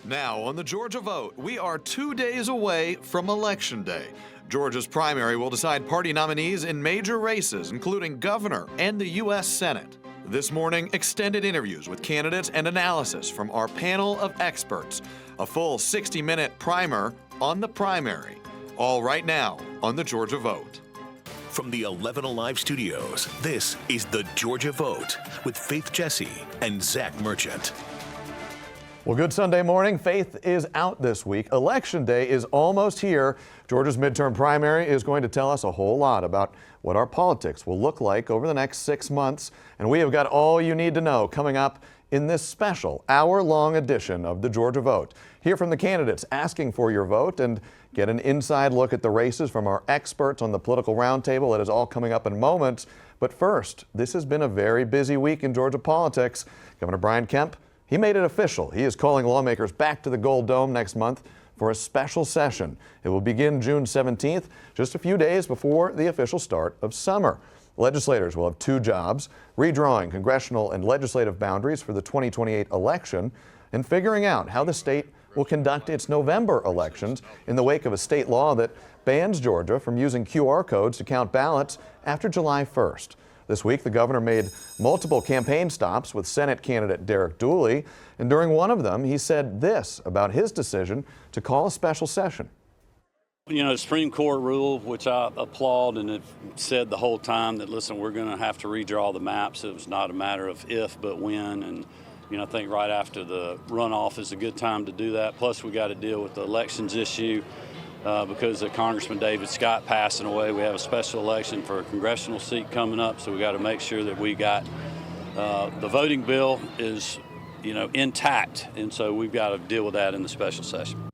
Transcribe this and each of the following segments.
Now, on the Georgia vote, we are 2 days away from Election Day. Georgia's primary will decide party nominees in major races, including governor and the U.S. Senate. This morning, extended interviews with candidates and analysis from our panel of experts. A full 60-minute primer on the primary. All right now on the Georgia vote. From the 11 Alive studios, this is the Georgia Vote with Faith Jesse and Zach Merchant. Well, good Sunday morning. Faith is out this week. Election Day is almost here. Georgia's midterm primary is going to tell us a whole lot about what our politics will look like over the next 6 months. And we have got all you need to know coming up in this special hour-long edition of the Georgia Vote. Hear from the candidates asking for your vote and get an inside look at the races from our experts on the political roundtable. It is all coming up in moments. But first, this has been a very busy week in Georgia politics. Governor Brian Kemp, he made it official. He is calling lawmakers back to the Gold Dome next month for a special session. It will begin June 17th, just a few days before the official start of summer. Legislators will have two jobs: redrawing congressional and legislative boundaries for the 2028 election and figuring out how the state will conduct its November elections in the wake of a state law that bans Georgia from using QR codes to count ballots after July 1st. This week, the governor made multiple campaign stops with Senate candidate Derek Dooley, and during one of them, he said this about his decision to call a special session. You know, the Supreme Court rule, which I applaud and have said the whole time that, listen, we're going to have to redraw the maps. It was not a matter of if, but when. And, you know, I think right after the runoff is a good time to do that. Plus, we got to deal with the elections issue. Because of Congressman David Scott passing away, we have a special election for a congressional seat coming up, so we got to make sure that we got the voting bill is, you know, intact, and so we've got to deal with that in the special session.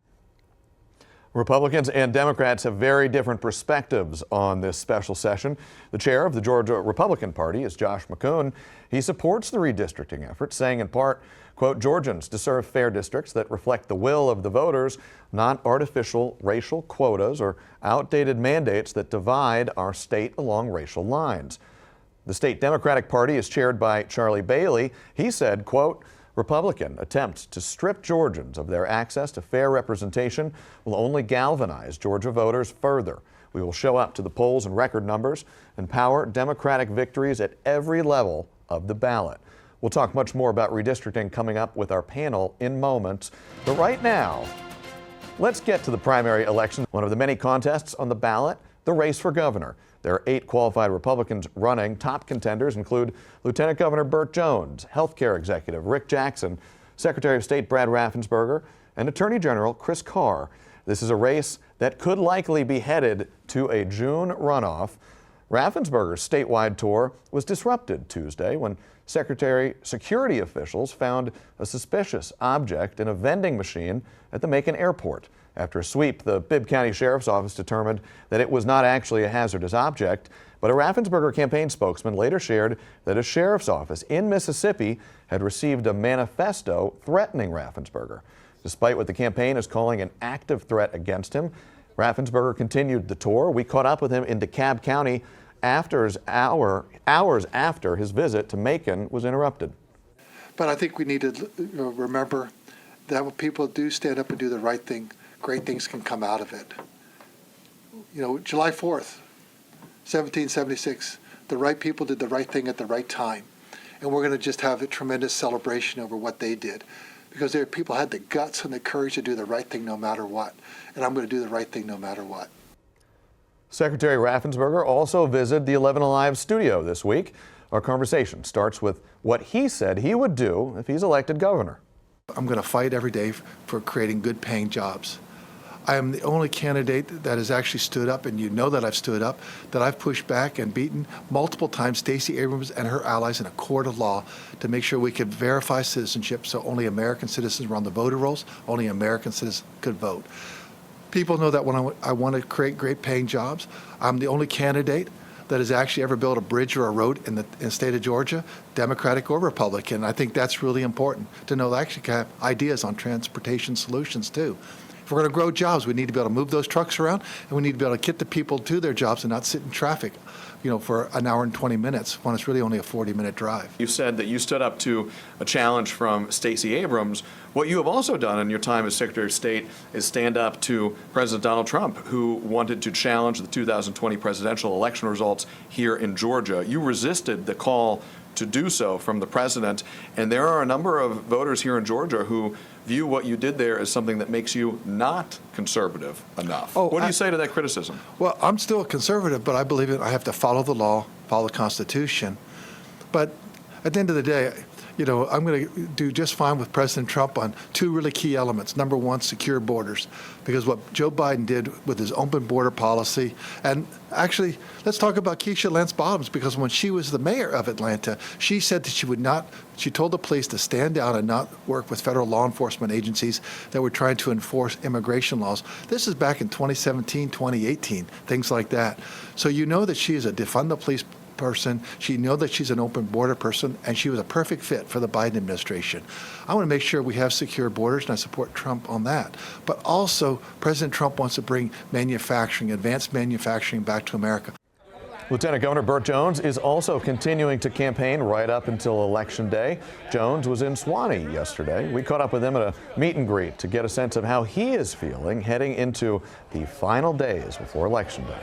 Republicans and Democrats have very different perspectives on this special session. The chair of the Georgia Republican Party is Josh McCoon. He supports the redistricting effort, saying in part, quote, "Georgians deserve fair districts that reflect the will of the voters, not artificial racial quotas or outdated mandates that divide our state along racial lines." The state Democratic Party is chaired by Charlie Bailey. He said, quote, "Republican attempts to strip Georgians of their access to fair representation will only galvanize Georgia voters further. We will show up to the polls in record numbers and power Democratic victories at every level of the ballot." We'll talk much more about redistricting coming up with our panel in moments. But right now, let's get to the primary election. One of the many contests on the ballot, the race for governor. There are 8 qualified Republicans running. Top contenders include Lieutenant Governor Burt Jones, Healthcare Executive Rick Jackson, Secretary of State Brad Raffensperger, and Attorney General Chris Carr. This is a race that could likely be headed to a June runoff. Raffensperger's statewide tour was disrupted Tuesday when security officials found a suspicious object in a vending machine at the Macon airport. After a sweep, the Bibb County Sheriff's Office determined that it was not actually a hazardous object, but a Raffensperger campaign spokesman later shared that a sheriff's office in Mississippi had received a manifesto threatening Raffensperger. Despite what the campaign is calling an active threat against him, Raffensperger continued the tour. We caught up with him in DeKalb County hours after his visit to Macon was interrupted. But I think we need to remember that when people do stand up and do the right thing, great things can come out of it. You know, July 4th, 1776, the right people did the right thing at the right time. And we're going to just have a tremendous celebration over what they did. Because their people had the guts and the courage to do the right thing no matter what. And I'm going to do the right thing no matter what. Secretary Raffensperger also visited the 11 Alive studio this week. Our conversation starts with what he said he would do if he's elected governor. I'm going to fight every day for creating good paying jobs. I am the only candidate that has actually stood up, and you know that I've stood up, that I've pushed back and beaten multiple times Stacey Abrams and her allies in a court of law to make sure we could verify citizenship so only American citizens were on the voter rolls, only American citizens could vote. People know that when I want to create great paying jobs, I'm the only candidate that has actually ever built a bridge or a road in the state of Georgia, Democratic or Republican. I think that's really important to know that I actually have ideas on transportation solutions too. If we're going to grow jobs, we need to be able to move those trucks around, and we need to be able to get the people to their jobs and not sit in traffic, for an hour and 20 minutes when it's really only a 40-minute drive. You said that you stood up to a challenge from Stacey Abrams. What you have also done in your time as Secretary of State is stand up to President Donald Trump, who wanted to challenge the 2020 presidential election results here in Georgia. You resisted the call to do so from the president, and there are a number of voters here in Georgia who view what you did there as something that makes you not conservative enough. What do you say to that criticism? Well, I'm still a conservative, but I believe I have to follow the law, follow the Constitution. But at the end of the day, I'm going to do just fine with President Trump on two really key elements. Number one, secure borders, because what Joe Biden did with his open border policy, and actually, let's talk about Keisha Lance Bottoms, because when she was the mayor of Atlanta, she said that she told the police to stand down and not work with federal law enforcement agencies that were trying to enforce immigration laws. This is back in 2017, 2018, things like that. So you know that she is a defund the police person. She knows that she's an open border person, and she was a perfect fit for the Biden administration. I want to make sure we have secure borders, and I support Trump on that. But also, President Trump wants to bring manufacturing, advanced manufacturing back to America. Lieutenant Governor Burt Jones is also continuing to campaign right up until Election Day. Jones was in Suwanee yesterday. We caught up with him at a meet and greet to get a sense of how he is feeling heading into the final days before Election Day.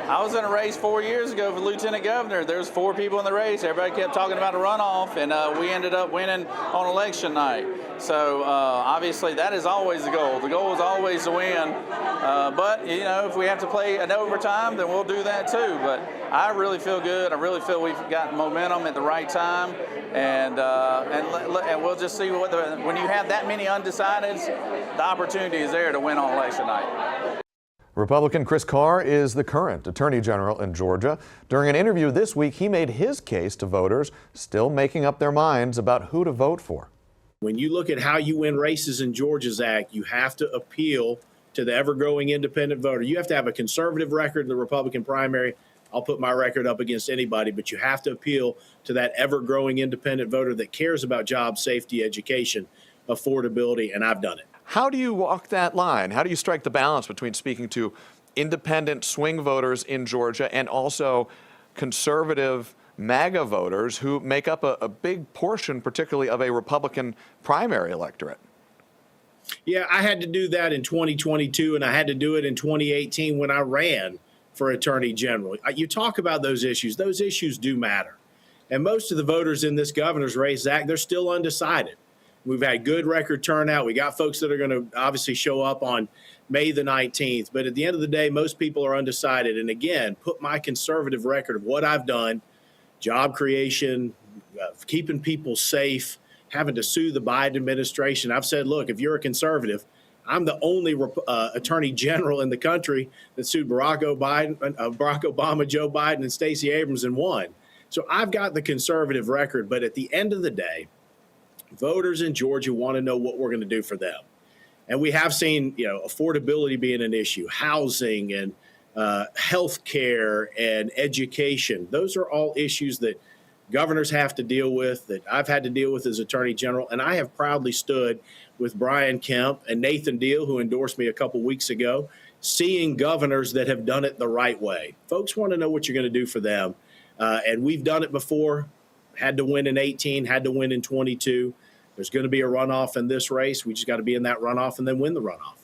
I was in a race 4 years ago for lieutenant governor. There was 4 people in the race. Everybody kept talking about a runoff, and we ended up winning on election night. So obviously that is always the goal. The goal is always to win. But if we have to play an overtime, then we'll do that too. But I really feel good. I really feel we've got momentum at the right time, and we'll just see when you have that many undecideds, the opportunity is there to win on election night. Republican Chris Carr is the current Attorney General in Georgia. During an interview this week, he made his case to voters still making up their minds about who to vote for. When you look at how you win races in Georgia, Zach, you have to appeal to the ever-growing independent voter. You have to have a conservative record in the Republican primary. I'll put my record up against anybody, but you have to appeal to that ever-growing independent voter that cares about job, safety, education, affordability, and I've done it. How do you walk that line? How do you strike the balance between speaking to independent swing voters in Georgia and also conservative MAGA voters who make up a big portion, particularly of a Republican primary electorate? Yeah, I had to do that in 2022, and I had to do it in 2018 when I ran for Attorney General. You talk about those issues do matter. And most of the voters in this governor's race, Zach, they're still undecided. We've had good record turnout. We got folks that are going to obviously show up on May the 19th. But at the end of the day, most people are undecided. And again, put my conservative record of what I've done, job creation, keeping people safe, having to sue the Biden administration. I've said, look, if you're a conservative, I'm the only attorney general in the country that sued Barack Obama, Joe Biden, and Stacey Abrams and won. So I've got the conservative record. But at the end of the day, voters in Georgia want to know what we're going to do for them. And we have seen, affordability being an issue, housing and health care and education. Those are all issues that governors have to deal with, that I've had to deal with as Attorney General. And I have proudly stood with Brian Kemp and Nathan Deal, who endorsed me a couple weeks ago, seeing governors that have done it the right way. Folks want to know what you're going to do for them. And we've done it before, had to win in 18, had to win in 22. There's going to be a runoff in this race. We just got to be in that runoff and then win the runoff.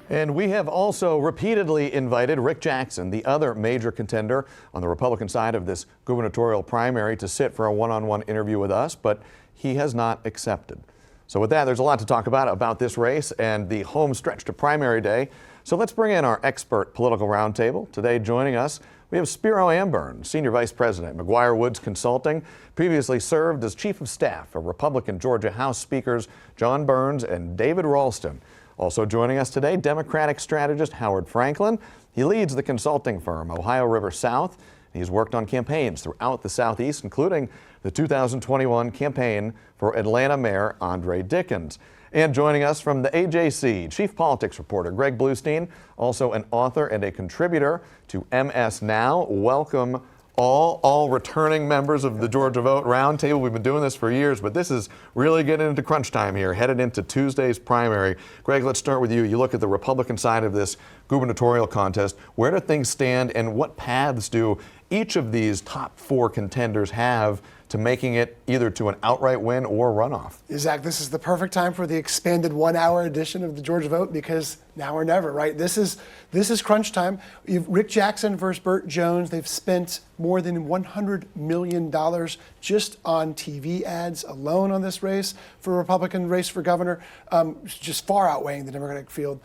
And we have also repeatedly invited Rick Jackson, the other major contender on the Republican side of this gubernatorial primary, to sit for a one-on-one interview with us, but he has not accepted. So with that, there's a lot to talk about this race and the home stretch to primary day. So let's bring in our expert political roundtable. Today joining us, we have Spiro Amburn, Senior Vice President, McGuire Woods Consulting, previously served as Chief of Staff for Republican Georgia House Speakers John Burns and David Ralston. Also joining us today, Democratic strategist Howard Franklin. He leads the consulting firm Ohio River South. He's worked on campaigns throughout the Southeast, including the 2021 campaign for Atlanta Mayor Andre Dickens. And joining us from the AJC, Chief Politics Reporter Greg Bluestein, also an author and a contributor to MS Now. Welcome, all returning members of the Georgia Vote Roundtable. We've been doing this for years, but this is really getting into crunch time here, headed into Tuesday's primary. Greg, let's start with you. You look at the Republican side of this gubernatorial contest. Where do things stand, and what paths do each of these top 4 contenders have to making it either to an outright win or runoff? Zach, this is the perfect time for the expanded 1-hour edition of the Georgia Vote, because now or never, right? This is crunch time. You've Rick Jackson versus Burt Jones. They've spent more than $100 million just on TV ads alone on this race for a Republican race for governor, just far outweighing the Democratic field.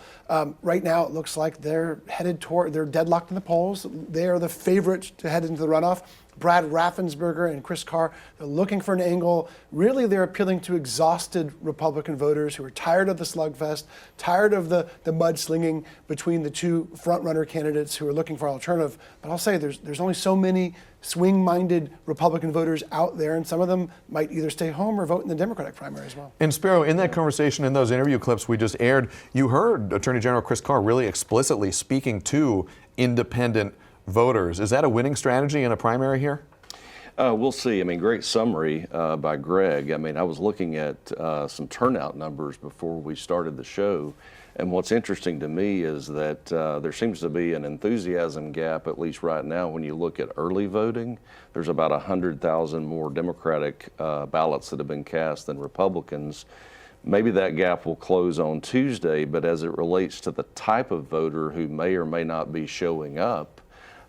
Right now, it looks like they're deadlocked in the polls. They are the favorite to head into the runoff. Brad Raffensperger and Chris Carr, they're looking for an angle. Really, they're appealing to exhausted Republican voters who are tired of the slugfest, tired of the mudslinging between the two front-runner candidates who are looking for an alternative. But I'll say there's only so many swing-minded Republican voters out there, and some of them might either stay home or vote in the Democratic primary as well. And Spiro, in that conversation, in those interview clips we just aired, you heard Attorney General Chris Carr really explicitly speaking to independent voters. Is that a winning strategy in a primary here? We'll see. I mean, great summary by Greg. I mean, I was looking at some turnout numbers before we started the show, and what's interesting to me is that there seems to be an enthusiasm gap, at least right now, when you look at early voting. There's about 100,000 more Democratic ballots that have been cast than Republicans. Maybe that gap will close on Tuesday, but as it relates to the type of voter who may or may not be showing up,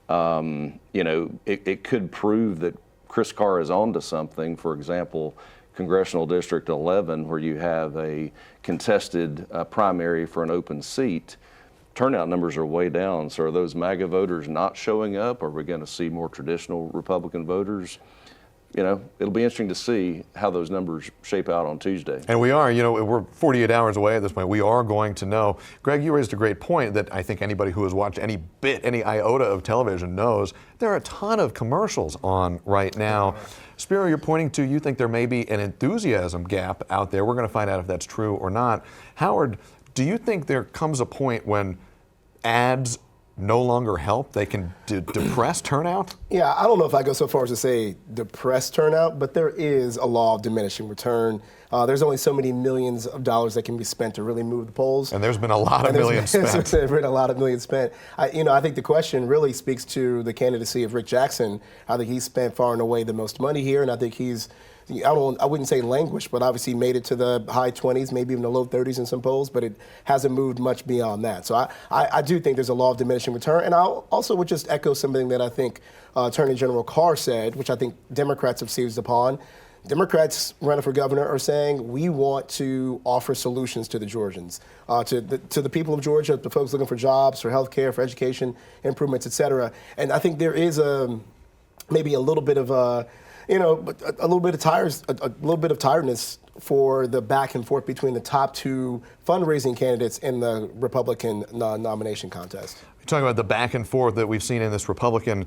you know, it could prove that Chris Carr is onto something. For example, Congressional District 11, where you have a contested primary for an open seat, turnout numbers are way down. So are those MAGA voters not showing up? Are we going to see more traditional Republican voters? You know, it'll be interesting to see how those numbers shape out on Tuesday. And we are, you know, we're 48 hours away at this point. We are going to know. Greg, you raised a great point that I think anybody who has watched any iota of television knows there are a ton of commercials on right now. Spiro, you're pointing to, you think there may be an enthusiasm gap out there. We're going to find out if that's true or not. Howard, do you think there comes a point when ads no longer help? They can depress turnout? Yeah, I don't know if I go so far as to say depress turnout, but there is a law of diminishing return. There's only so many millions of dollars that can be spent to really move the polls. And there's been a lot of millions spent. There's been a lot of millions spent. I think the question really speaks to the candidacy of Rick Jackson. I think he's spent far and away the most money here, and I think he's, I wouldn't say languished, but obviously made it to the high 20s, maybe even the low 30s in some polls, but it hasn't moved much beyond that. So I do think there's a law of diminishing return. And I also would just echo something that I think Attorney General Carr said, which I think Democrats have seized upon. Democrats running for governor are saying we want to offer solutions to the Georgians, to the people of Georgia, the folks looking for jobs, for health care, for education improvements, et cetera. And I think there is maybe a little bit of a little bit of tiredness for the back and forth between the top 2 fundraising candidates in the Republican nomination contest. You're talking about the back and forth that we've seen in this Republican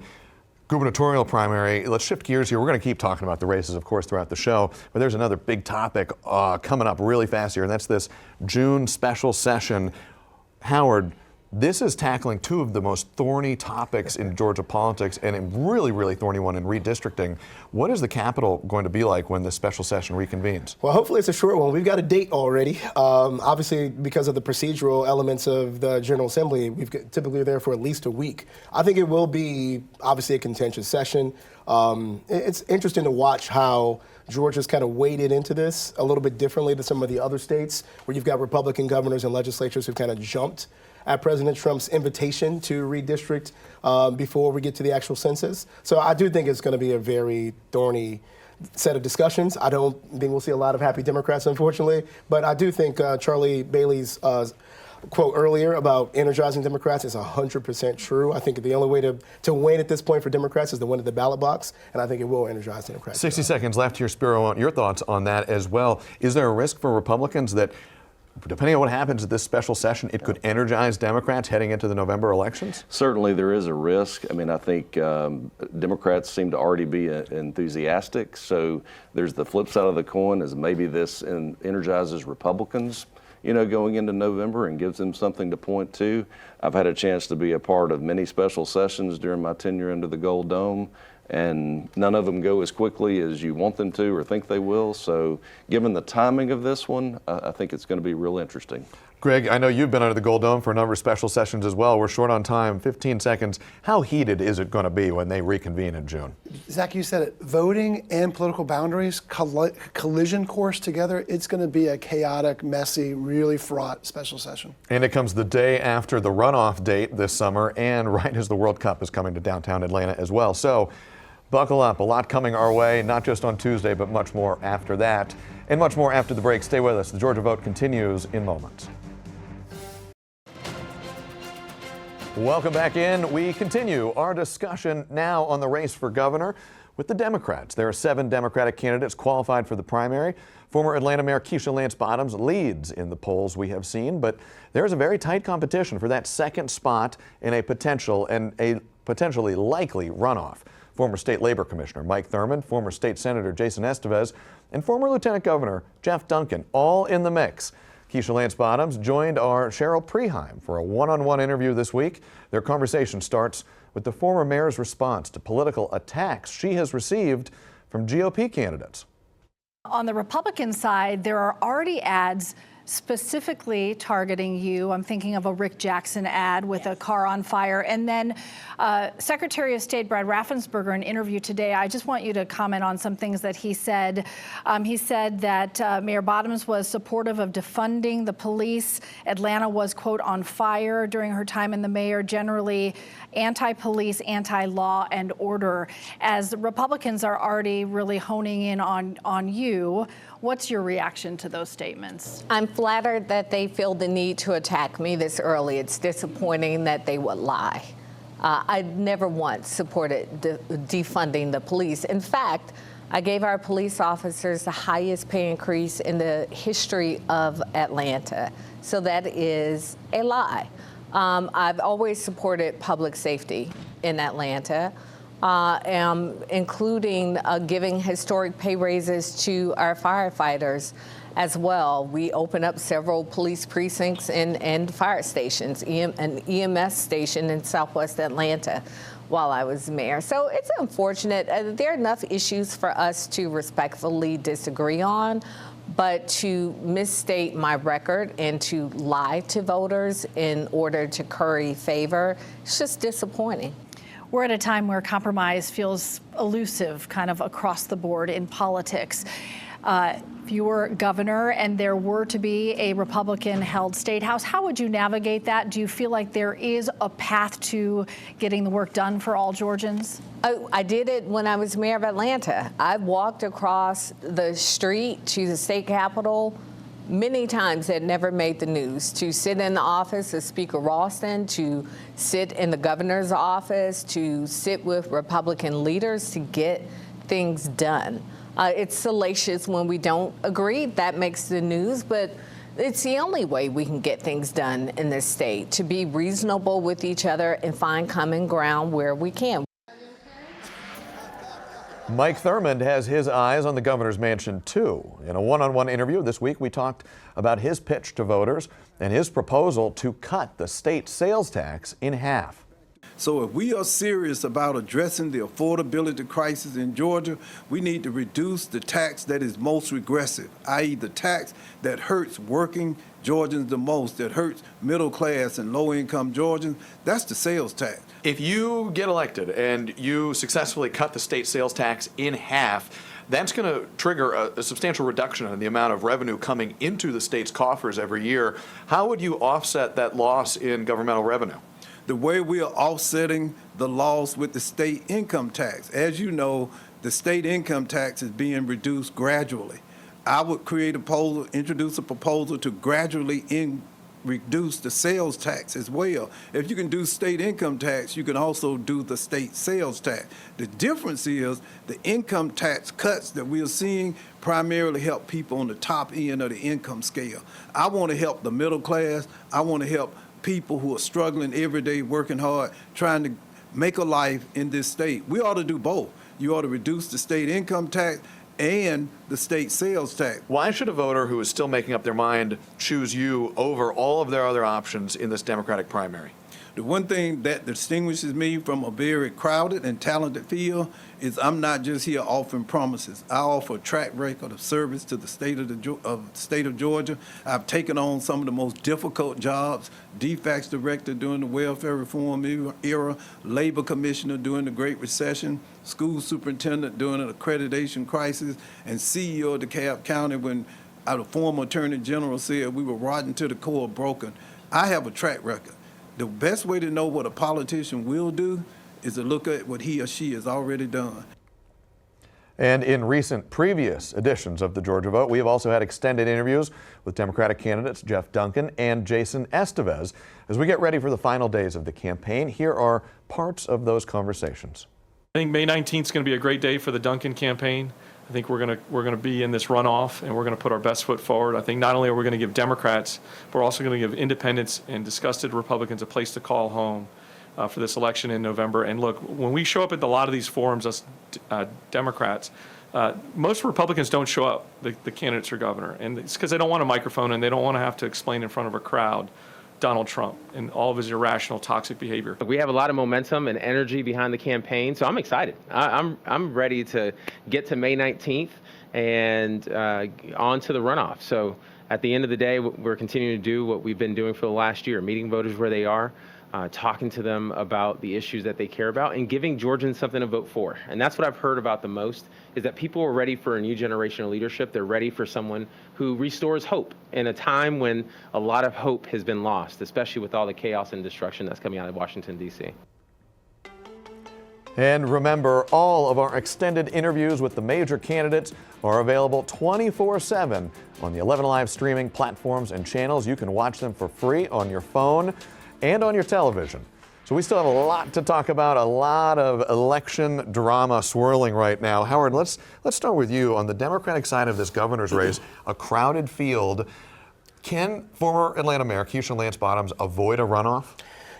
gubernatorial primary. Let's shift gears here. We're going to keep talking about the races, of course, throughout the show, but there's another big topic coming up really fast here, and that's this June special session. Howard, this is tackling 2 of the most thorny topics in Georgia politics, and a really, really thorny one in redistricting. What is the Capitol going to be like when this special session reconvenes? Well, hopefully it's a short one. We've got a date already. Obviously, because of the procedural elements of the General Assembly, we've typically there for at least a week. I think it will be obviously a contentious session. It's interesting to watch how Georgia's kind of waded into this a little bit differently than some of the other states, where you've got Republican governors and legislatures who've kind of jumped at President Trump's invitation to redistrict before we get to the actual census. So I do think it's going to be a very thorny set of discussions. I don't think we'll see a lot of happy Democrats, unfortunately, but I do think Charlie Bailey's quote earlier about energizing Democrats is 100% true. I think the only way to win at this point for Democrats is to win at the ballot box, and I think it will energize Democrats. 60 seconds left here, Spiro. Your thoughts on that as well. Is there a risk for Republicans that, depending on what happens at this special session, it could energize Democrats heading into the November elections? Certainly there is a risk. I mean, I think Democrats seem to already be enthusiastic. So there's the flip side of the coin, is maybe this energizes Republicans, you know, going into November and gives them something to point to. I've had a chance to be a part of many special sessions during my tenure under the Gold Dome, and none of them go as quickly as you want them to or think they will. So given the timing of this one, I think it's going to be real interesting. Greg, I know you've been under the Gold Dome for a number of special sessions as well. We're short on time, 15 seconds. How heated is it going to be when they reconvene in June? Zach, you said it. Voting and political boundaries, collision course together, it's going to be a chaotic, messy, really fraught special session. And it comes the day after the runoff date this summer and right as the World Cup is coming to downtown Atlanta as well. So buckle up. A lot coming our way, not just on Tuesday, but much more after that. And much more after the break. Stay with us. The Georgia Vote continues in moments. Welcome back in. We continue our discussion now on the race for governor with the Democrats. There are 7 Democratic candidates qualified for the primary. Former Atlanta Mayor Keisha Lance Bottoms leads in the polls we have seen, but there's a very tight competition for that second spot in a potentially likely runoff. Former State Labor Commissioner Mike Thurmond, former State Senator Jason Estevez, and former Lieutenant Governor Jeff Duncan, all in the mix. Keisha Lance Bottoms joined our Cheryl Preheim for a one-on-one interview this week. Their conversation starts with the former mayor's response to political attacks she has received from GOP candidates. On the Republican side, there are already ads specifically targeting you. I'm thinking of a Rick Jackson ad with a car on fire. And then Secretary of State Brad Raffensperger, in an interview today, I just want you to comment on some things that he said. He said that Mayor Bottoms was supportive of defunding the police. Atlanta was, quote, on fire during her time in the mayor, generally anti-police, anti-law and order. As Republicans are already really honing in on you, what's your reaction to those statements? I'm flattered that they feel the need to attack me this early. It's disappointing that they would lie. I never once supported defunding the police. In fact, I gave our police officers the highest pay increase in the history of Atlanta. So that is a lie. I've always supported public safety in Atlanta, including giving historic pay raises to our firefighters as well. We opened up several police precincts and fire stations, an EMS station in Southwest Atlanta while I was mayor. So it's unfortunate. There are enough issues for us to respectfully disagree on, but to misstate my record and to lie to voters in order to curry favor, it's just disappointing. We're at a time where compromise feels elusive kind of across the board in politics. If you were governor and there were to be a Republican-held state house, how would you navigate that? Do you feel like there is a path to getting the work done for all Georgians? I did it when I was mayor of Atlanta. I walked across the street to the state capitol many times that never made the news, to sit in the office of Speaker Ralston, to sit in the governor's office, to sit with Republican leaders to get things done. It's salacious when we don't agree. That makes the news, but it's the only way we can get things done in this state, to be reasonable with each other and find common ground where we can. Mike Thurmond has his eyes on the governor's mansion, too. In a one-on-one interview this week, we talked about his pitch to voters and his proposal to cut the state sales tax in half. So if we are serious about addressing the affordability crisis in Georgia, we need to reduce the tax that is most regressive, i.e. the tax that hurts working Georgians the most, that hurts middle class and low income Georgians. That's the sales tax. If you get elected and you successfully cut the state sales tax in half, that's going to trigger a substantial reduction in the amount of revenue coming into the state's coffers every year. How would you offset that loss in governmental revenue? The way we are offsetting the loss with the state income tax. As you know, the state income tax is being reduced gradually. I would introduce a proposal to gradually reduce the sales tax as well. If you can do state income tax, you can also do the state sales tax. The difference is the income tax cuts that we are seeing primarily help people on the top end of the income scale. I want to help the middle class. I want to help people who are struggling every day, working hard, trying to make a life in this state. We ought to do both. You ought to reduce the state income tax and the state sales tax. Why should a voter who is still making up their mind choose you over all of their other options in this Democratic primary? The one thing that distinguishes me from a very crowded and talented field is I'm not just here offering promises. I offer a track record of service to the state of Georgia. I've taken on some of the most difficult jobs: DFACS director during the welfare reform era, labor commissioner during the Great Recession, school superintendent during an accreditation crisis, and CEO of DeKalb County when the former attorney general said we were rotten to the core, broken. I have a track record. The best way to know what a politician will do is to look at what he or she has already done. And in previous editions of the Georgia Vote, we have also had extended interviews with Democratic candidates Jeff Duncan and Jason Estevez. As we get ready for the final days of the campaign, here are parts of those conversations. I think May 19th is going to be a great day for the Duncan campaign. I think we're going to be in this runoff, and we're going to put our best foot forward. I think not only are we going to give Democrats, but we're also going to give independents and disgusted Republicans a place to call home for this election in November. And look, when we show up at a lot of these forums, us Democrats, most Republicans don't show up, the candidates for governor, and it's because they don't want a microphone and they don't want to have to explain in front of a crowd Donald Trump and all of his irrational, toxic behavior. We have a lot of momentum and energy behind the campaign, so I'm excited. I'm ready to get to May 19th and on to the runoff. So at the end of the day, we're continuing to do what we've been doing for the last year, meeting voters where they are, talking to them about the issues that they care about, and giving Georgians something to vote for. And that's what I've heard about the most, is that people are ready for a new generation of leadership. They're ready for someone who restores hope in a time when a lot of hope has been lost, especially with all the chaos and destruction that's coming out of Washington, D.C. And remember, all of our extended interviews with the major candidates are available 24/7 on the 11 Alive streaming platforms and channels. You can watch them for free on your phone and on your television. So we still have a lot to talk about, a lot of election drama swirling right now. Howard, let's start with you. On the Democratic side of this governor's race, a crowded field. Can former Atlanta Mayor Keisha Lance Bottoms avoid a runoff?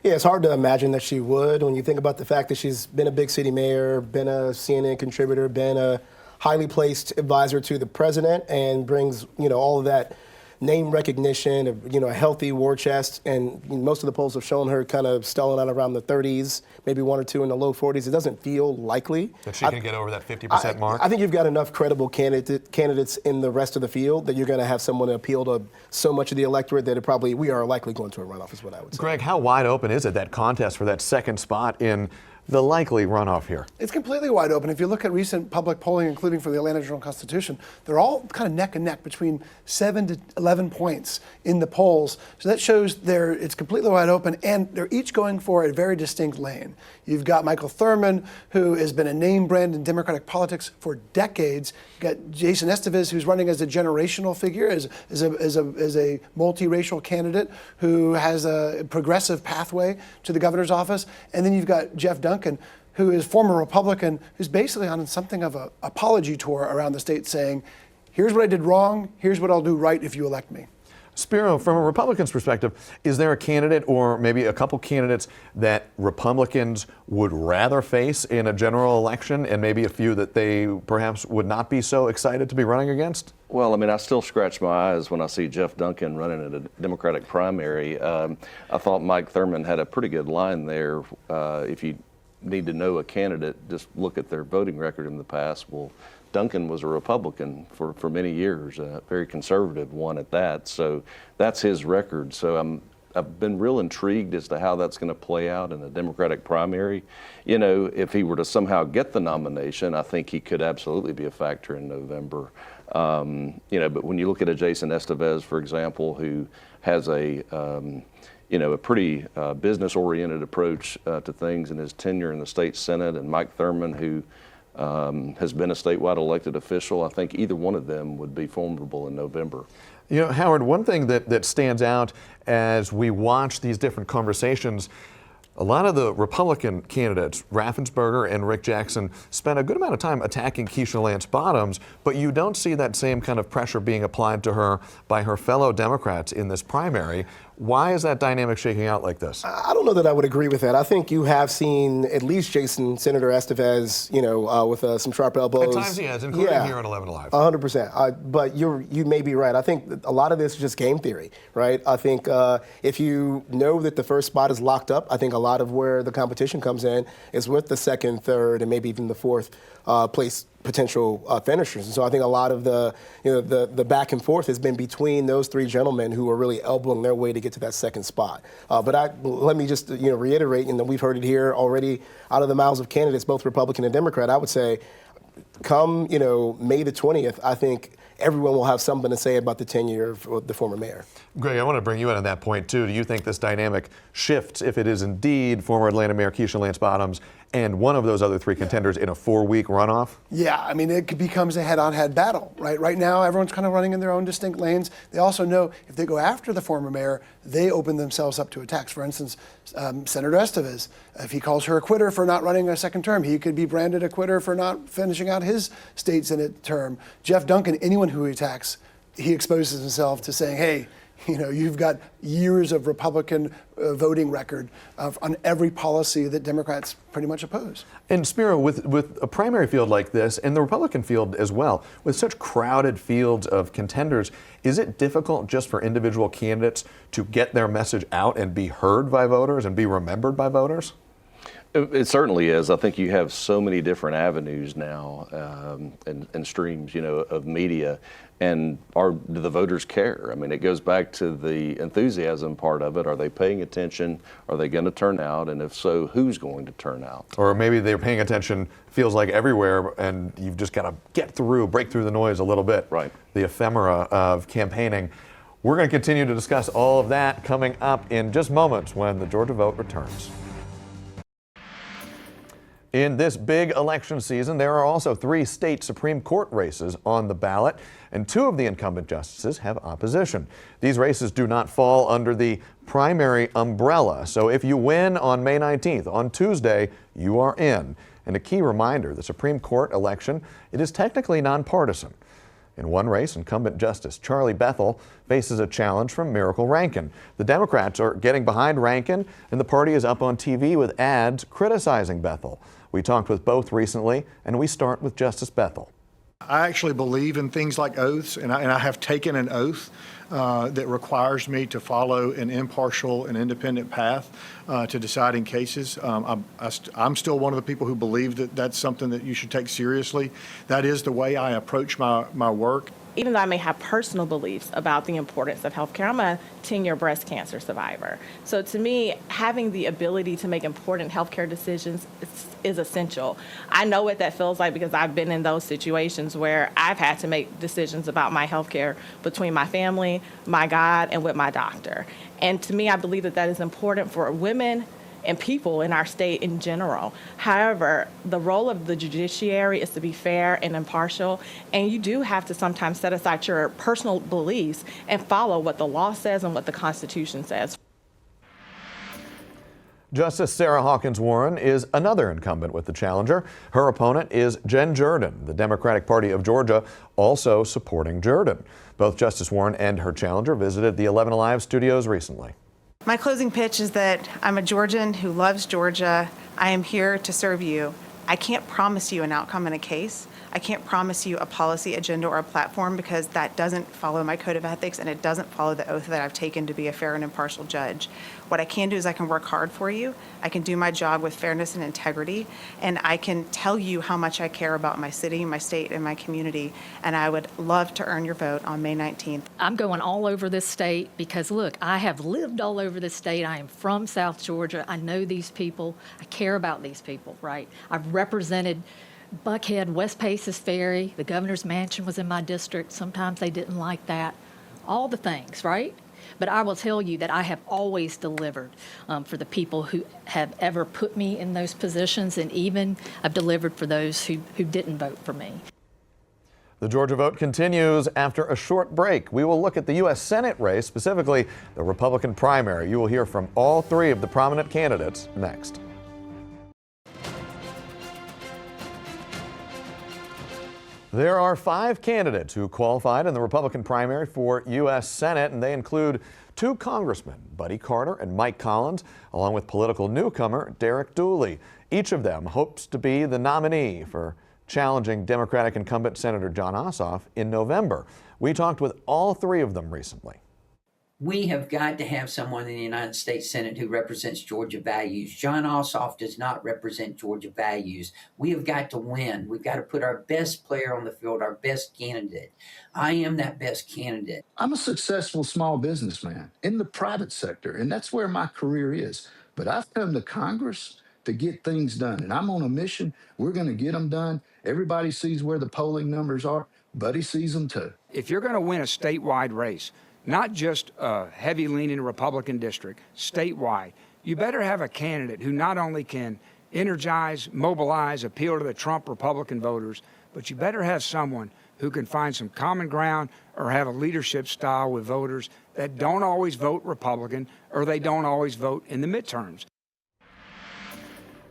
Yeah, it's hard to imagine that she would when you think about the fact that she's been a big city mayor, been a CNN contributor, been a highly placed advisor to the president, and brings, all of that name recognition, a healthy war chest, and most of the polls have shown her kind of stalling out around the 30s, maybe one or two in the low 40s. It doesn't feel likely that she can get over that 50% mark. I think you've got enough credible candidates in the rest of the field that you're going to have someone appeal to so much of the electorate that we are likely going to a runoff, is what I would say. Greg, how wide open is it, that contest for that second spot in the likely runoff here? It's completely wide open. If you look at recent public polling, including for the Atlanta Journal-Constitution, they're all kind of neck and neck, between 7 to 11 points in the polls. So that shows it's completely wide open, and they're each going for a very distinct lane. You've got Michael Thurmond, who has been a name brand in Democratic politics for decades. You've got Jason Estevez, who's running as a generational figure, as a multiracial candidate who has a progressive pathway to the governor's office. And then you've got Jeff Duncan, who is former Republican, who's basically on something of an apology tour around the state saying, here's what I did wrong, here's what I'll do right if you elect me. Spiro, from a Republican's perspective, is there a candidate or maybe a couple candidates that Republicans would rather face in a general election, and maybe a few that they perhaps would not be so excited to be running against? Well, I still scratch my eyes when I see Jeff Duncan running in a Democratic primary. I thought Mike Thurmond had a pretty good line there. If you need to know a candidate, just look at their voting record in the past. Well, Duncan was a Republican for many years, a very conservative one at that. So that's his record. So I've been real intrigued as to how that's going to play out in the Democratic primary. If he were to somehow get the nomination, I think he could absolutely be a factor in November. But when you look at a Jason Estevez, for example, who has a pretty business-oriented approach to things in his tenure in the state Senate, and Mike Thurmond, who has been a statewide elected official, I think either one of them would be formidable in November. Howard, one thing that stands out as we watch these different conversations, a lot of the Republican candidates, Raffensperger and Rick Jackson, spent a good amount of time attacking Keisha Lance Bottoms, but you don't see that same kind of pressure being applied to her by her fellow Democrats in this primary. Why is that dynamic shaking out like this? I don't know that I would agree with that. I think you have seen at least Senator Estevez, with some sharp elbows. At times he has, including here at 11 Alive. 100%. But you may be right. I think a lot of this is just game theory, right? I think if you know that the first spot is locked up, I think a lot of where the competition comes in is with the second, third, and maybe even the fourth place potential finishers. And so I think a lot of the back and forth has been between those three gentlemen who are really elbowing their way to get to that second spot. But let me just reiterate, and we've heard it here already out of the mouths of candidates, both Republican and Democrat. I would say, come May the 20th, I think everyone will have something to say about the tenure of the former mayor. Greg, I want to bring you in on that point too. Do you think this dynamic shifts if it is indeed former Atlanta Mayor Keisha Lance Bottoms and one of those other three contenders in a 4-week runoff? Yeah, I mean, it becomes a head-on-head battle, right? Right now, everyone's kind of running in their own distinct lanes. They also know if they go after the former mayor, they open themselves up to attacks. For instance, Senator Estevez, if he calls her a quitter for not running a second term, he could be branded a quitter for not finishing out his state Senate term. Jeff Duncan, anyone who he attacks, he exposes himself to saying, hey, you've got years of Republican voting record on every policy that Democrats pretty much oppose. And Spiro, with a primary field like this, and the Republican field as well, with such crowded fields of contenders, is it difficult just for individual candidates to get their message out and be heard by voters and be remembered by voters? It certainly is. I think you have so many different avenues now and streams, of media. And do the voters care? I mean, it goes back to the enthusiasm part of it. Are they paying attention? Are they going to turn out? And if so, who's going to turn out? Or maybe they're paying attention, feels like everywhere, and you've just got to break through the noise a little bit. Right. The ephemera of campaigning. We're going to continue to discuss all of that coming up in just moments when the Georgia Vote returns. In this big election season, there are also 3 state Supreme Court races on the ballot, and 2 of the incumbent justices have opposition. These races do not fall under the primary umbrella, so if you win on May 19th, on Tuesday, you are in. And a key reminder, the Supreme Court election, it is technically nonpartisan. In one race, incumbent Justice Charlie Bethel faces a challenge from Miracle Rankin. The Democrats are getting behind Rankin, and the party is up on TV with ads criticizing Bethel. We talked with both recently, and we start with Justice Bethel. I actually believe in things like oaths, and I have taken an oath that requires me to follow an impartial and independent path to deciding cases. I'm still one of the people who believe that that's something that you should take seriously. That is the way I approach my work. Even though I may have personal beliefs about the importance of healthcare, I'm a 10-year breast cancer survivor. So to me, having the ability to make important healthcare decisions is essential. I know what that feels like because I've been in those situations where I've had to make decisions about my healthcare between my family, my God, and with my doctor. And to me, I believe that is important for women and people in our state in general. However, the role of the judiciary is to be fair and impartial, and you do have to sometimes set aside your personal beliefs and follow what the law says and what the Constitution says. Justice Sarah Hawkins Warren is another incumbent with the challenger. Her opponent is Jen Jordan, the Democratic Party of Georgia, also supporting Jordan. Both Justice Warren and her challenger visited the 11 Alive studios recently. My closing pitch is that I'm a Georgian who loves Georgia. I am here to serve you. I can't promise you an outcome in a case. I can't promise you a policy agenda or a platform because that doesn't follow my code of ethics and it doesn't follow the oath that I've taken to be a fair and impartial judge. What I can do is I can work hard for you. I can do my job with fairness and integrity, and I can tell you how much I care about my city, my state, and my community, and I would love to earn your vote on May 19th. I'm going all over this state because, look, I have lived all over this state. I am from South Georgia. I know these people. I care about these people, right? I've represented Buckhead, West Paces Ferry. The governor's mansion was in my district. Sometimes they didn't like that. All the things, right? But I will tell you that I have always delivered for the people who have ever put me in those positions, and even I've delivered for those who didn't vote for me. The Georgia Vote continues after a short break. We will look at the U.S. Senate race, specifically the Republican primary. You will hear from all 3 of the prominent candidates next. There are 5 candidates who qualified in the Republican primary for U.S. Senate, and they include 2 congressmen, Buddy Carter and Mike Collins, along with political newcomer Derek Dooley. Each of them hopes to be the nominee for challenging Democratic incumbent Senator Jon Ossoff in November. We talked with all 3 of them recently. We have got to have someone in the United States Senate who represents Georgia values. Jon Ossoff does not represent Georgia values. We have got to win. We've got to put our best player on the field, our best candidate. I am that best candidate. I'm a successful small businessman in the private sector, and that's where my career is. But I've come to Congress to get things done, and I'm on a mission. We're going to get them done. Everybody sees where the polling numbers are. Buddy sees them too. If you're going to win a statewide race, not just a heavy-leaning Republican district, statewide, you better have a candidate who not only can energize, mobilize, appeal to the Trump Republican voters, but you better have someone who can find some common ground or have a leadership style with voters that don't always vote Republican or they don't always vote in the midterms.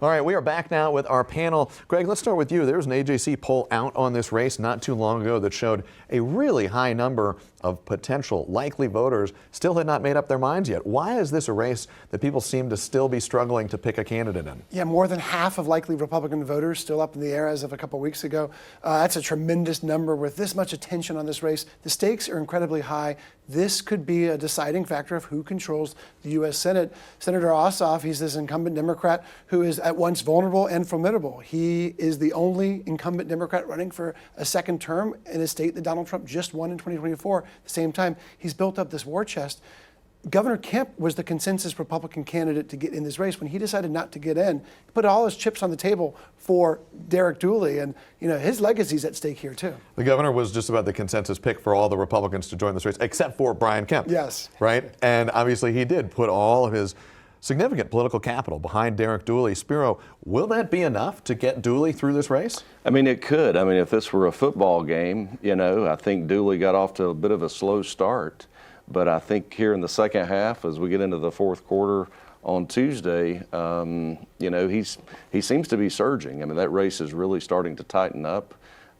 All right, we are back now with our panel. Greg, let's start with you. There was an AJC poll out on this race not too long ago that showed a really high number of potential likely voters still had not made up their minds yet. Why is this a race that people seem to still be struggling to pick a candidate in? Yeah, more than half of likely Republican voters still up in the air as of a couple weeks ago. That's a tremendous number with this much attention on this race. The stakes are incredibly high. This could be a deciding factor of who controls the U.S. Senate. Senator Ossoff, he's this incumbent Democrat who is at once vulnerable and formidable. He is the only incumbent Democrat running for a second term in a state that Donald Trump just won in 2024. At the same time, he's built up this war chest. Governor Kemp was the consensus Republican candidate to get in this race. When he decided not to get in, he put all his chips on the table for Derek Dooley, and his legacy's at stake here too. The governor was just about the consensus pick for all the Republicans to join this race, except for Brian Kemp. Yes. Right? And obviously he did put all of his significant political capital behind Derek Dooley. Spiro, will that be enough to get Dooley through this race? I mean, it could. I mean, if this were a football game, I think Dooley got off to a bit of a slow start. But I think here in the second half, as we get into the fourth quarter on Tuesday, he seems to be surging. I mean, that race is really starting to tighten up,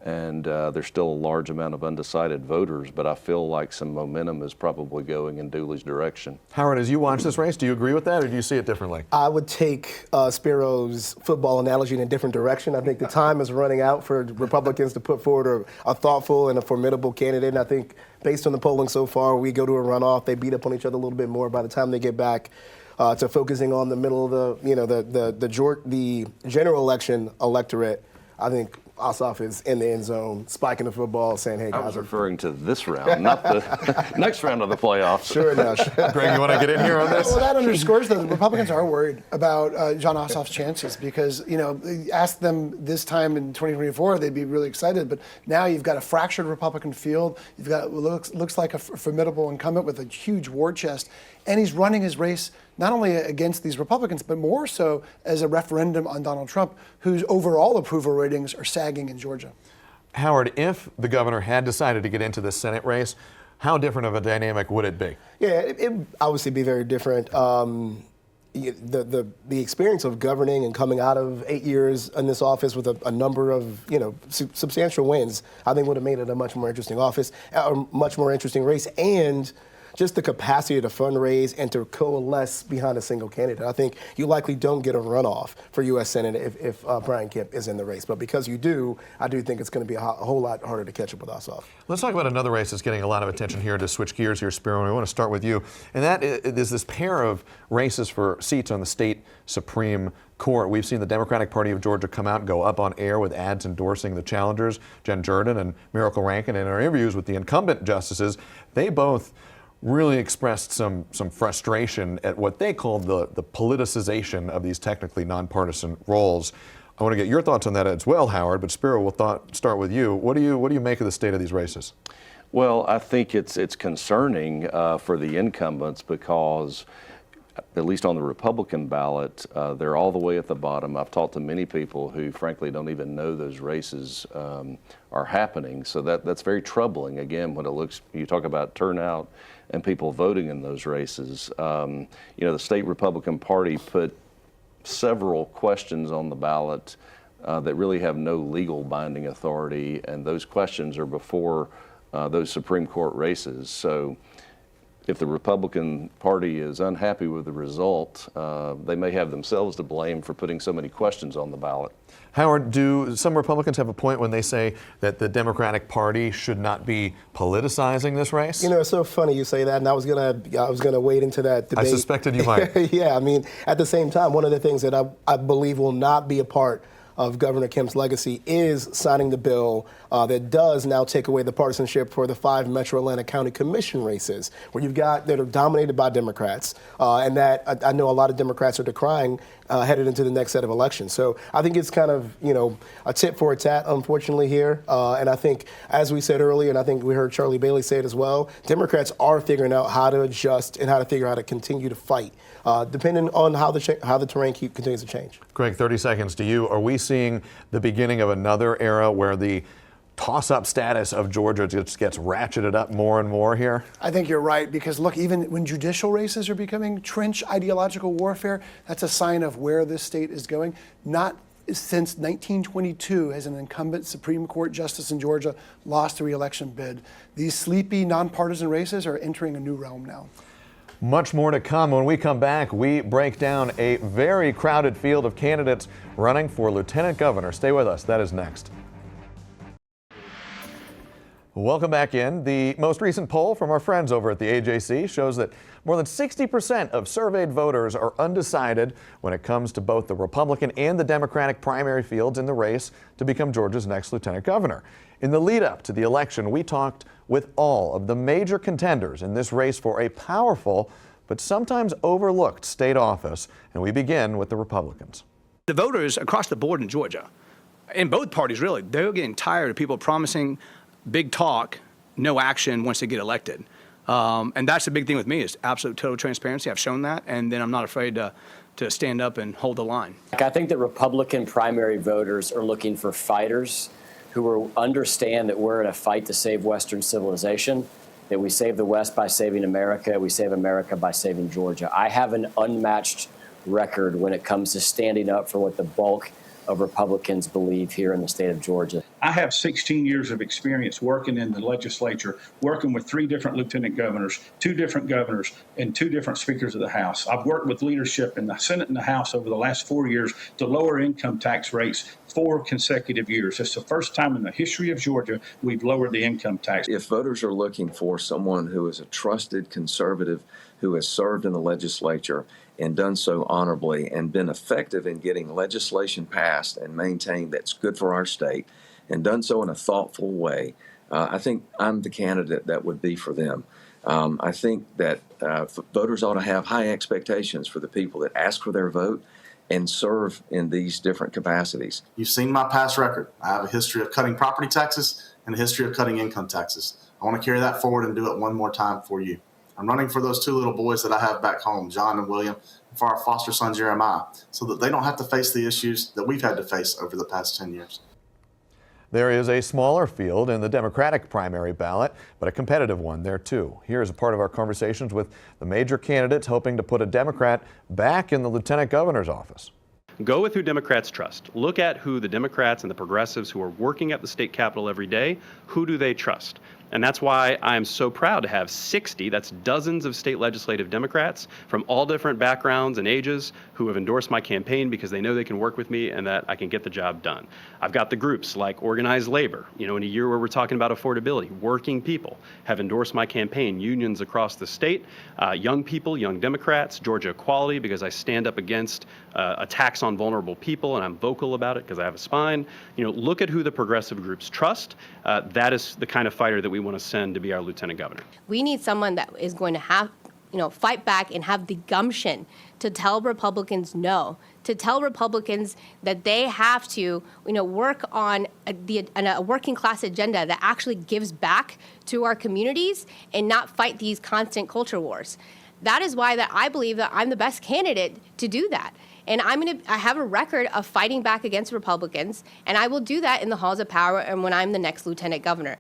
and there's still a large amount of undecided voters, but I feel like some momentum is probably going in Dooley's direction. Howard, as you watch this race, do you agree with that, or do you see it differently? I would take Spiro's football analogy in a different direction. I think the time is running out for Republicans to put forward a thoughtful and a formidable candidate, and I think based on the polling so far, we go to a runoff, they beat up on each other a little bit more by the time they get back to focusing on the middle of the general election electorate. I think Ossoff is in the end zone, spiking the football, saying, hey, guys. I was referring to this round, not the next round of the playoffs. Sure enough. Greg, you want to get in here on this? Well, that underscores that the Republicans are worried about Jon Ossoff's chances because, ask them this time in 2024, they'd be really excited. But now you've got a fractured Republican field. You've got what looks like a formidable incumbent with a huge war chest. And he's running his race not only against these Republicans, but more so as a referendum on Donald Trump, whose overall approval ratings are sagging in Georgia. Howard, if the governor had decided to get into the Senate race, how different of a dynamic would it be? Yeah, it would obviously be very different. The experience of governing and coming out of 8 years in this office with a number of substantial wins, I think would have made it a much more interesting office, a much more interesting race, and just the capacity to fundraise and to coalesce behind a single candidate. I think you likely don't get a runoff for U.S. Senate if Brian Kemp is in the race. But because you do, I do think it's going to be a whole lot harder to catch up with Ossoff. Let's talk about another race that's getting a lot of attention here, to switch gears here, Spiro. And I want to start with you. And that is this pair of races for seats on the state Supreme Court. We've seen the Democratic Party of Georgia come out and go up on air with ads endorsing the challengers, Jen Jordan and Miracle Rankin. In our interviews with the incumbent justices, they both really expressed some frustration at what they called the politicization of these technically nonpartisan roles. I want to get your thoughts on that as well, Howard, but Spiro, we'll start with you. What do you make of the state of these races? Well, I think it's concerning for the incumbents because, at least on the Republican ballot, they're all the way at the bottom. I've talked to many people who, frankly, don't even know those races are happening. So that's very troubling. Again, when you talk about turnout and people voting in those races. The state Republican Party put several questions on the ballot that really have no legal binding authority, and those questions are before those Supreme Court races. So if the Republican Party is unhappy with the result, they may have themselves to blame for putting so many questions on the ballot. Howard, do some Republicans have a point when they say that the Democratic Party should not be politicizing this race? You know, it's so funny you say that, and I was gonna wade into that debate. I suspected you might. Yeah, I mean, at the same time, one of the things that I believe will not be a part of Governor Kemp's legacy is signing the bill that does now take away the partisanship for the 5 Metro Atlanta County Commission races, where you've got that are dominated by Democrats, and that I know a lot of Democrats are decrying headed into the next set of elections. So I think it's kind of, you know, a tit for a tat, unfortunately, here. And I think, as we said earlier, and I think we heard Charlie Bailey say it as well, Democrats are figuring out how to adjust and how to figure out how to continue to fight, depending on how the terrain continues to change. Greg, 30 seconds to you. Are we seeing the beginning of another era where the toss-up status of Georgia just gets ratcheted up more and more here? I think you're right, because look, even when judicial races are becoming trench ideological warfare, that's a sign of where this state is going. Not since 1922 has an incumbent Supreme Court justice in Georgia lost a re-election bid. These sleepy, nonpartisan races are entering a new realm now. Much more to come. When we come back, we break down a very crowded field of candidates running for lieutenant governor. Stay with us. That is next. Welcome back in. The most recent poll from our friends over at the AJC shows that more than 60% of surveyed voters are undecided when it comes to both the Republican and the Democratic primary fields in the race to become Georgia's next lieutenant governor. In the lead up to the election, we talked with all of the major contenders in this race for a powerful but sometimes overlooked state office, and we begin with the Republicans. The voters across the board in Georgia, in both parties really, they're getting tired of people promising big talk, no action once they get elected. And that's the big thing with me is absolute total transparency. I've shown that, and then I'm not afraid to stand up and hold the line. I think that Republican primary voters are looking for fighters who will understand that we're in a fight to save Western civilization, that we save the West by saving America, we save America by saving Georgia. I have an unmatched record when it comes to standing up for what the bulk of Republicans believe here in the state of Georgia. I have 16 years of experience working in the legislature, working with 3 different lieutenant governors, 2 different governors, and 2 different speakers of the House. I've worked with leadership in the Senate and the House over the last 4 years to lower income tax rates 4 consecutive years. It's the first time in the history of Georgia we've lowered the income tax. If voters are looking for someone who is a trusted conservative who has served in the legislature and done so honorably and been effective in getting legislation passed and maintained that's good for our state and done so in a thoughtful way, I think I'm the candidate that would be for them. I think that voters ought to have high expectations for the people that ask for their vote and serve in these different capacities. You've seen my past record. I have a history of cutting property taxes and a history of cutting income taxes. I want to carry that forward and do it one more time for you. I'm running for those 2 little boys that I have back home, John and William, and for our foster son, Jeremiah, so that they don't have to face the issues that we've had to face over the past 10 years. There is a smaller field in the Democratic primary ballot, but a competitive one there too. Here's a part of our conversations with the major candidates hoping to put a Democrat back in the lieutenant governor's office. Go with who Democrats trust. Look at who the Democrats and the progressives who are working at the state capitol every day, who do they trust? And that's why I am so proud to have 60, that's dozens of state legislative Democrats from all different backgrounds and ages who have endorsed my campaign because they know they can work with me and that I can get the job done. I've got the groups like organized labor, in a year where we're talking about affordability, working people have endorsed my campaign, unions across the state, young people, young Democrats, Georgia equality because I stand up against attacks on vulnerable people and I'm vocal about it because I have a spine. Look at who the progressive groups trust. That is the kind of fighter that we want to send to be our lieutenant governor. We need someone that is going to have, fight back and have the gumption to tell Republicans no, to tell Republicans that they have to, work on a working class agenda that actually gives back to our communities and not fight these constant culture wars. That is why that I believe that I'm the best candidate to do that. And I have a record of fighting back against Republicans, and I will do that in the halls of power and when I'm the next lieutenant governor.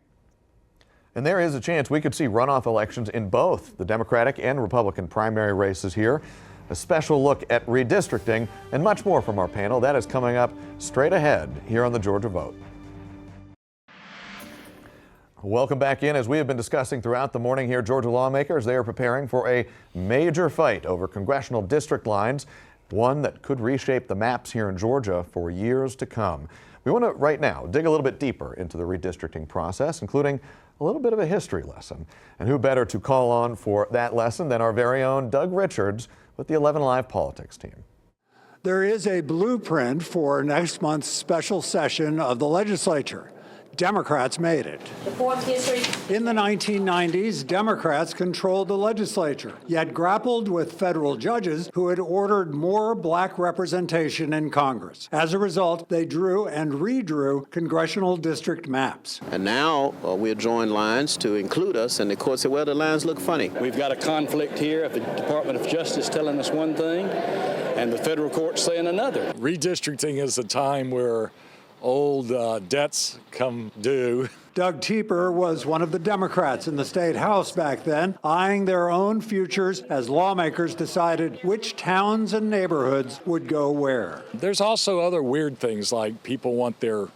And there is a chance we could see runoff elections in both the Democratic and Republican primary races here. a special look at redistricting, and much more from our panel. That is coming up straight ahead here on the Georgia Vote. Welcome back in. As we have been discussing throughout the morning here, Georgia lawmakers, they are preparing for a major fight over congressional district lines, one that could reshape the maps here in Georgia for years to come. We want to right now dig a little bit deeper into the redistricting process, including a little bit of a history lesson. And who better to call on for that lesson than our very own Doug Richards with the 11 Alive Politics team. There is a blueprint for next month's special session of the legislature. Democrats made it. In the 1990s, Democrats controlled the legislature, yet grappled with federal judges who had ordered more black representation in Congress. As a result, they drew and redrew congressional district maps. And now we're drawing lines to include us, and the court said, well, the lines look funny. We've got a conflict here of the Department of Justice telling us one thing and the federal court saying another. Redistricting is a time where old debts come due. Doug Teeper was one of the Democrats in the state house back then, eyeing their own futures as lawmakers decided which towns and neighborhoods would go where. There's also other weird things like people want their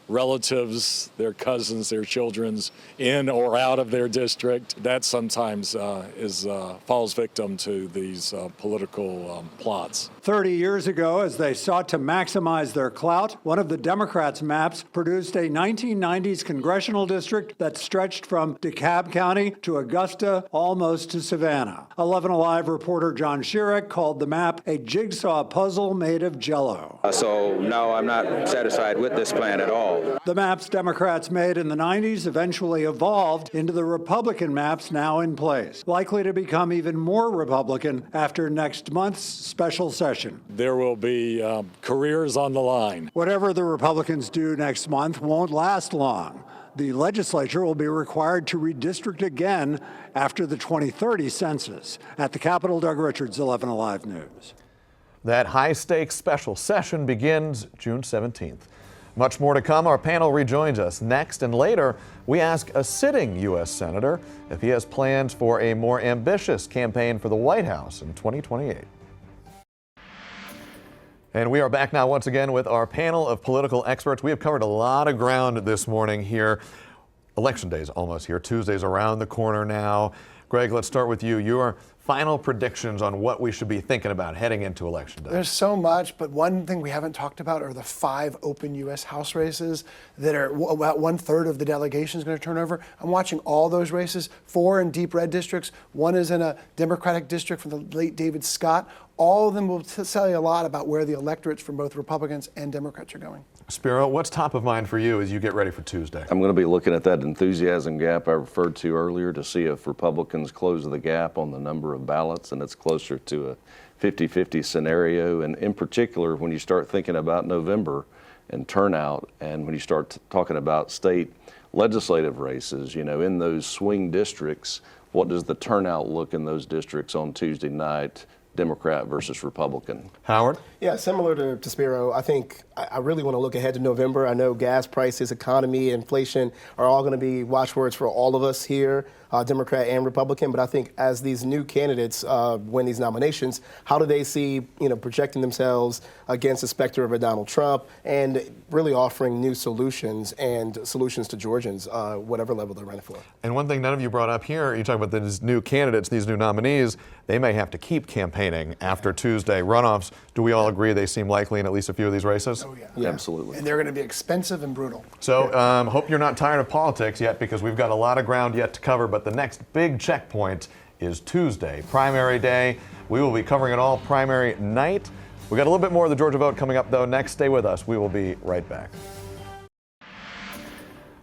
relatives, their cousins, their children's in or out of their district. That sometimes falls victim to these political plots. 30 years ago, as they sought to maximize their clout, one of the Democrats' maps produced a 1990s congressional district that stretched from DeKalb County to Augusta, almost to Savannah. 11 Alive reporter John Shirek called the map a jigsaw puzzle made of Jell-O. So no, I'm not satisfied with this plan at all. The maps Democrats made in the 90s eventually evolved into the Republican maps now in place, likely to become even more Republican after next month's special session. There will be careers on the line. Whatever the Republicans do next month won't last long. The legislature will be required to redistrict again after the 2030 census. At the Capitol, Doug Richards, 11 Alive News. That high-stakes special session begins June 17th. Much more to come. Our panel rejoins us next, and later we ask a sitting U.S. Senator if he has plans for a more ambitious campaign for the White House in 2028. And we are back now once again with our panel of political experts. We have covered a lot of ground this morning here. Election day is almost here. Tuesday's around the corner now. Greg, let's start with you. Your final predictions on what we should be thinking about heading into Election Day. There's so much, but one thing we haven't talked about are the 5 open U.S. House races that are about 1/3 of the delegation is going to turn over. I'm watching all those races, 4 in deep red districts. 1 is in a Democratic district from the late David Scott. All of them will tell you a lot about where the electorates from both Republicans and Democrats are going. Spiro, what's top of mind for you as you get ready for Tuesday? I'm going to be looking at that enthusiasm gap I referred to earlier to see if Republicans close the gap on the number of ballots, and it's closer to a 50-50 scenario. And in particular, when you start thinking about November and turnout, and when you start talking about state legislative races, you know, in those swing districts, what does the turnout look in those districts on Tuesday night? Democrat versus Republican. Howard? Yeah, similar to Spiro. I think I really want to look ahead to November. I know gas prices, economy, inflation are all going to be watchwords for all of us here, Democrat and Republican. But I think as these new candidates win these nominations, how do they see, projecting themselves against the specter of a Donald Trump and really offering new solutions to Georgians, whatever level they're running for. And one thing none of you brought up here, you talk about these new candidates, these new nominees, they may have to keep campaigning after Tuesday runoffs. Do we all agree they seem likely in at least a few of these races? Oh, yeah. Yeah, absolutely. And they're going to be expensive and brutal. So hope you're not tired of politics yet, because we've got a lot of ground yet to cover. But the next big checkpoint is Tuesday, primary day. We will be covering it all primary night. We got a little bit more of the Georgia Vote coming up, though. Next, stay with us. We will be right back.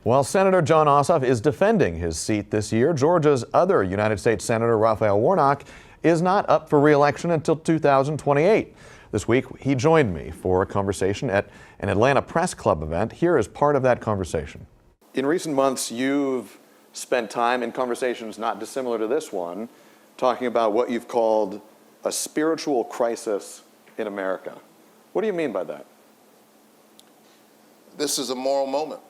While Senator Jon Ossoff is defending his seat this year, Georgia's other United States Senator Raphael Warnock is not up for re-election until 2028. This week, he joined me for a conversation at an Atlanta Press Club event. Here is part of that conversation. In recent months, you've spent time in conversations not dissimilar to this one, talking about what you've called a spiritual crisis in America. What do you mean by that? This is a moral moment.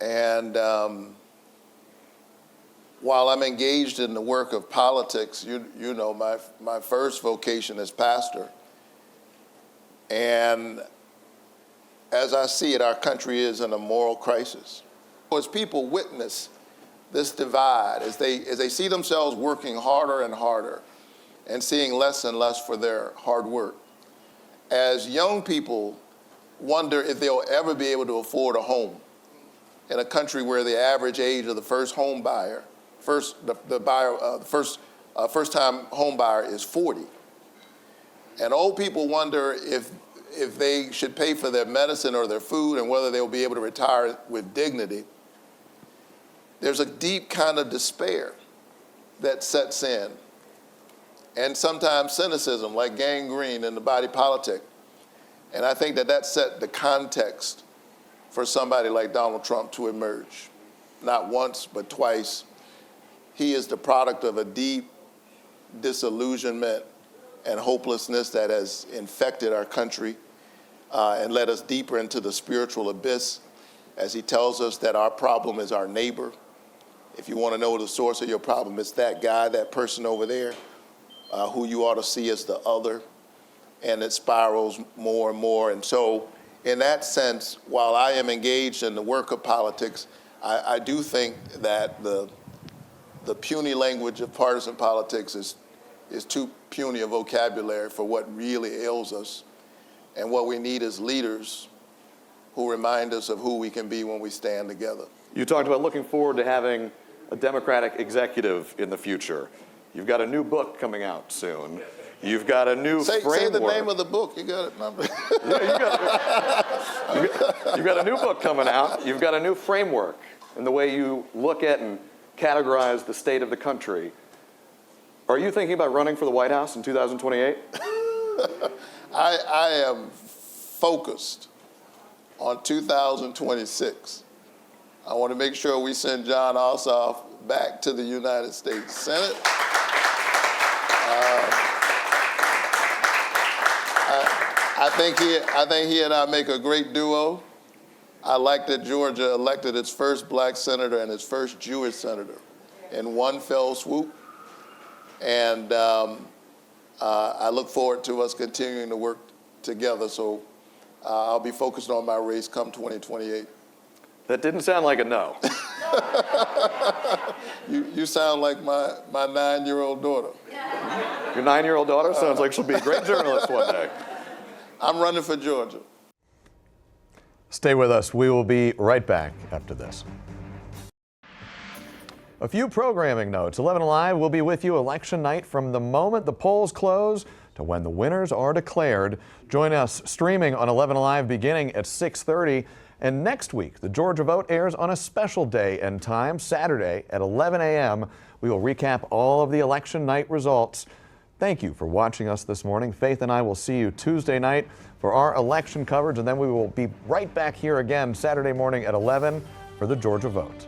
And, while I'm engaged in the work of politics, you know, my first vocation is pastor. And as I see it, our country is in a moral crisis. As people witness this divide, as they see themselves working harder and harder and seeing less and less for their hard work, as young people wonder if they'll ever be able to afford a home in a country where the average age of the first home buyer, first-time home buyer is 40. And old people wonder if they should pay for their medicine or their food and whether they'll be able to retire with dignity. There's a deep kind of despair that sets in, and sometimes cynicism, like gangrene in the body politic. And I think that set the context for somebody like Donald Trump to emerge. Not once, but twice. He is the product of a deep disillusionment and hopelessness that has infected our country and led us deeper into the spiritual abyss, as he tells us that our problem is our neighbor. If you want to know the source of your problem, it's that guy, that person over there, who you ought to see as the other, and it spirals more and more. And so in that sense, while I am engaged in the work of politics, I do think that the puny language of partisan politics is too puny a vocabulary for what really ails us. And what we need is leaders who remind us of who we can be when we stand together. You talked about looking forward to having a Democratic executive in the future. You've got a new book coming out soon. You've got a new framework. Say the name of the book. You got it, remember? You've got a new book coming out. You've got a new framework in the way you look at and categorize the state of the country. Are you thinking about running for the White House in 2028? I am focused on 2026. I want to make sure we send Jon Ossoff back to the United States Senate. I think he and I make a great duo. I like that Georgia elected its first black senator and its first Jewish senator in one fell swoop. And I look forward to us continuing to work together. So I'll be focused on my race come 2028. That didn't sound like a no. You sound like my 9-year-old daughter. Your 9-year-old daughter sounds like she'll be a great journalist one day. I'm running for Georgia. Stay with us. We will be right back after this. A few programming notes. 11 Alive will be with you election night from the moment the polls close to when the winners are declared. Join us streaming on 11 Alive beginning at 6:30. And next week, the Georgia Vote airs on a special day and time, Saturday at 11 a.m. We will recap all of the election night results. Thank you for watching us this morning. Faith and I will see you Tuesday night for our election coverage, and then we will be right back here again Saturday morning at 11 for the Georgia Vote.